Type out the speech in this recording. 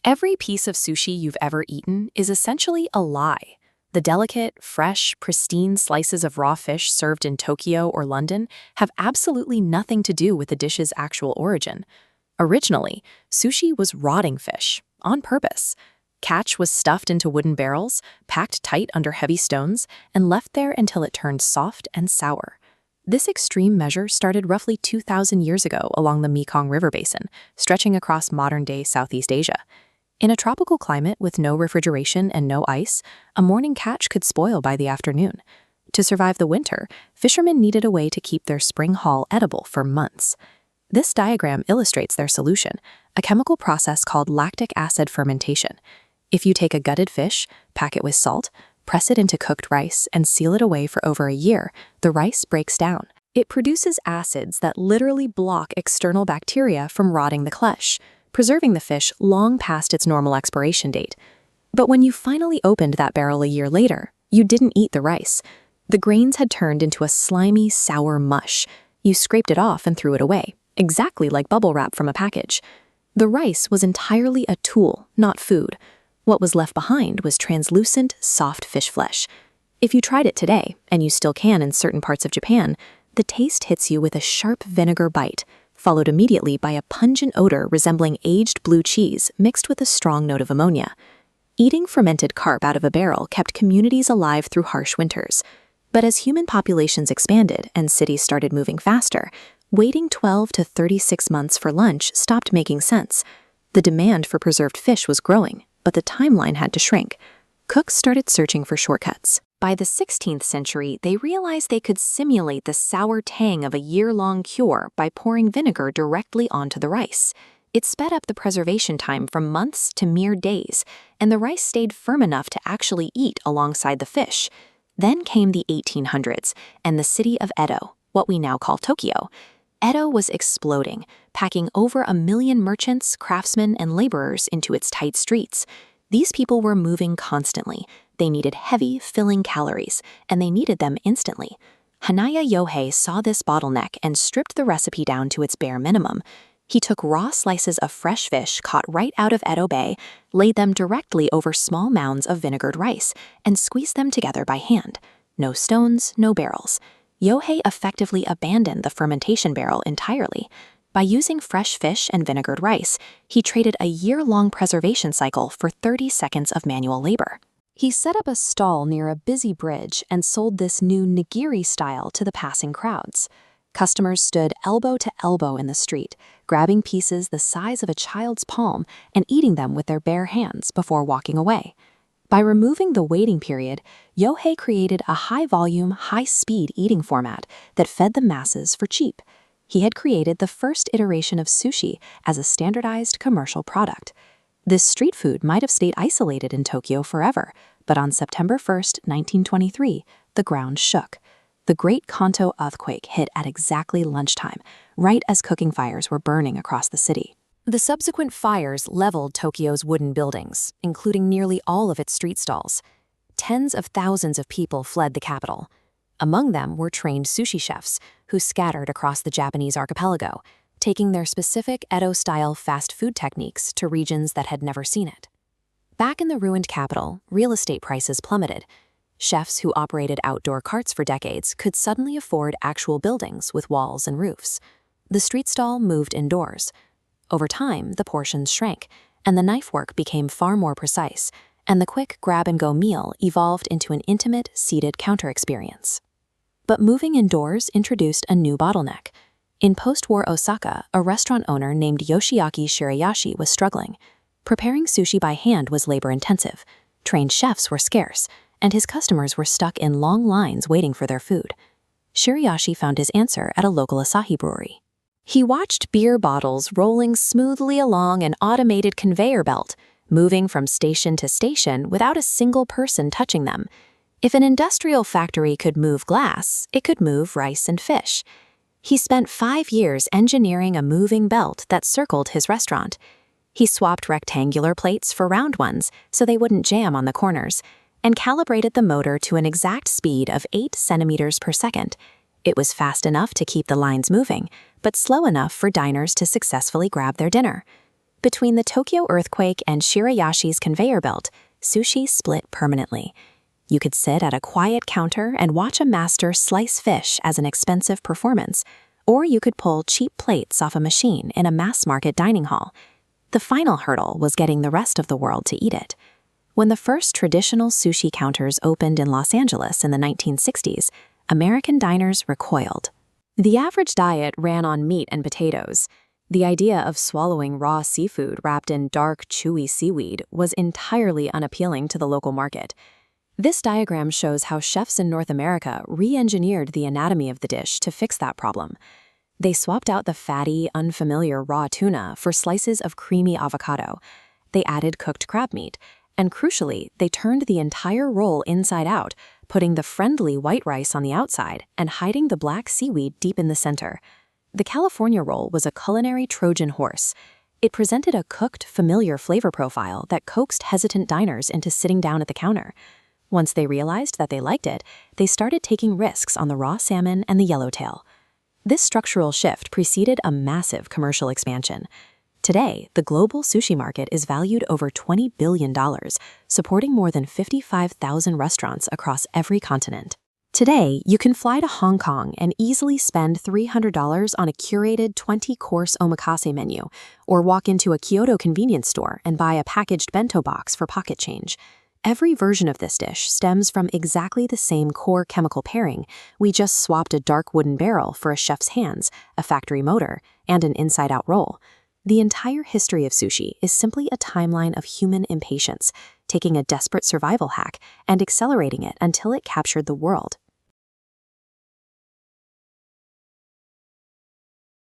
Every piece of sushi you've ever eaten is essentially a lie. The delicate, fresh, pristine slices of raw fish served in Tokyo or London have absolutely nothing to do with the dish's actual origin. Originally, sushi was rotting fish, on purpose. Catch was stuffed into wooden barrels, packed tight under heavy stones, and left there until it turned soft and sour. This extreme measure started roughly 2,000 years ago along the Mekong River basin, stretching across modern-day Southeast Asia. In a tropical climate with no refrigeration and no ice, a morning catch could spoil by the afternoon. To survive the winter, fishermen needed a way to keep their spring haul edible for months. This diagram illustrates their solution, a chemical process called lactic acid fermentation. If you take a gutted fish, pack it with salt, press it into cooked rice, and seal it away for over a year, the rice breaks down. It produces acids that literally block external bacteria from rotting the flesh, preserving the fish long past its normal expiration date. But when you finally opened that barrel a year later, you didn't eat the rice. The grains had turned into a slimy, sour mush. You scraped it off and threw it away, exactly like bubble wrap from a package. The rice was entirely a tool, not food. What was left behind was translucent, soft fish flesh. If you tried it today, and you still can in certain parts of Japan, the taste hits you with a sharp vinegar bite, followed immediately by a pungent odor resembling aged blue cheese mixed with a strong note of ammonia. Eating fermented carp out of a barrel kept communities alive through harsh winters. But as human populations expanded and cities started moving faster, waiting 12 to 36 months for lunch stopped making sense. The demand for preserved fish was growing, but the timeline had to shrink. Cooks started searching for shortcuts. By the 16th century, they realized they could simulate the sour tang of a year-long cure by pouring vinegar directly onto the rice. It sped up the preservation time from months to mere days, and the rice stayed firm enough to actually eat alongside the fish. Then came the 1800s, and the city of Edo, what we now call Tokyo. Edo was exploding, packing over 1 million merchants, craftsmen, and laborers into its tight streets. These people were moving constantly. They needed heavy, filling calories, and they needed them instantly. Hanaya Yohei saw this bottleneck and stripped the recipe down to its bare minimum. He took raw slices of fresh fish caught right out of Edo Bay, laid them directly over small mounds of vinegared rice, and squeezed them together by hand. No stones, no barrels. Yohei effectively abandoned the fermentation barrel entirely. By using fresh fish and vinegared rice, he traded a year-long preservation cycle for 30 seconds of manual labor. He set up a stall near a busy bridge and sold this new Nigiri style to the passing crowds. Customers stood elbow to elbow in the street, grabbing pieces the size of a child's palm and eating them with their bare hands before walking away. By removing the waiting period, Yohei created a high-volume, high-speed eating format that fed the masses for cheap. He had created the first iteration of sushi as a standardized commercial product. This street food might have stayed isolated in Tokyo forever, but on September 1, 1923, the ground shook. The Great Kanto earthquake hit at exactly lunchtime, right as cooking fires were burning across the city. The subsequent fires leveled Tokyo's wooden buildings, including nearly all of its street stalls. Tens of thousands of people fled the capital. Among them were trained sushi chefs who scattered across the Japanese archipelago, taking their specific Edo-style fast food techniques to regions that had never seen it. Back in the ruined capital, real estate prices plummeted. Chefs who operated outdoor carts for decades could suddenly afford actual buildings with walls and roofs. The street stall moved indoors. Over time, the portions shrank, and the knife work became far more precise, and the quick grab-and-go meal evolved into an intimate, seated counter experience. But moving indoors introduced a new bottleneck. In post-war Osaka, a restaurant owner named Yoshiaki Shirayashi was struggling. Preparing sushi by hand was labor-intensive. Trained chefs were scarce, and his customers were stuck in long lines waiting for their food. Shirayashi found his answer at a local Asahi brewery. He watched beer bottles rolling smoothly along an automated conveyor belt, moving from station to station without a single person touching them. If an industrial factory could move glass, it could move rice and fish. He spent 5 years engineering a moving belt that circled his restaurant. He swapped rectangular plates for round ones so they wouldn't jam on the corners, and calibrated the motor to an exact speed of 8 centimeters per second. It was fast enough to keep the lines moving, but slow enough for diners to successfully grab their dinner. Between the Tokyo earthquake and Shirayashi's conveyor belt, sushi split permanently. You could sit at a quiet counter and watch a master slice fish as an expensive performance, or you could pull cheap plates off a machine in a mass-market dining hall. The final hurdle was getting the rest of the world to eat it. When the first traditional sushi counters opened in Los Angeles in the 1960s, American diners recoiled. The average diet ran on meat and potatoes. The idea of swallowing raw seafood wrapped in dark, chewy seaweed was entirely unappealing to the local market. This diagram shows how chefs in North America re-engineered the anatomy of the dish to fix that problem. They swapped out the fatty, unfamiliar raw tuna for slices of creamy avocado. They added cooked crab meat, and crucially, they turned the entire roll inside out, putting the friendly white rice on the outside and hiding the black seaweed deep in the center. The California roll was a culinary Trojan horse. It presented a cooked, familiar flavor profile that coaxed hesitant diners into sitting down at the counter. Once they realized that they liked it, they started taking risks on the raw salmon and the yellowtail. This structural shift preceded a massive commercial expansion. Today, the global sushi market is valued over $20 billion, supporting more than 55,000 restaurants across every continent. Today, you can fly to Hong Kong and easily spend $300 on a curated 20-course omakase menu, or walk into a Kyoto convenience store and buy a packaged bento box for pocket change. Every version of this dish stems from exactly the same core chemical pairing. We just swapped a dark wooden barrel for a chef's hands, a factory motor, and an inside-out roll. The entire history of sushi is simply a timeline of human impatience, taking a desperate survival hack and accelerating it until it captured the world.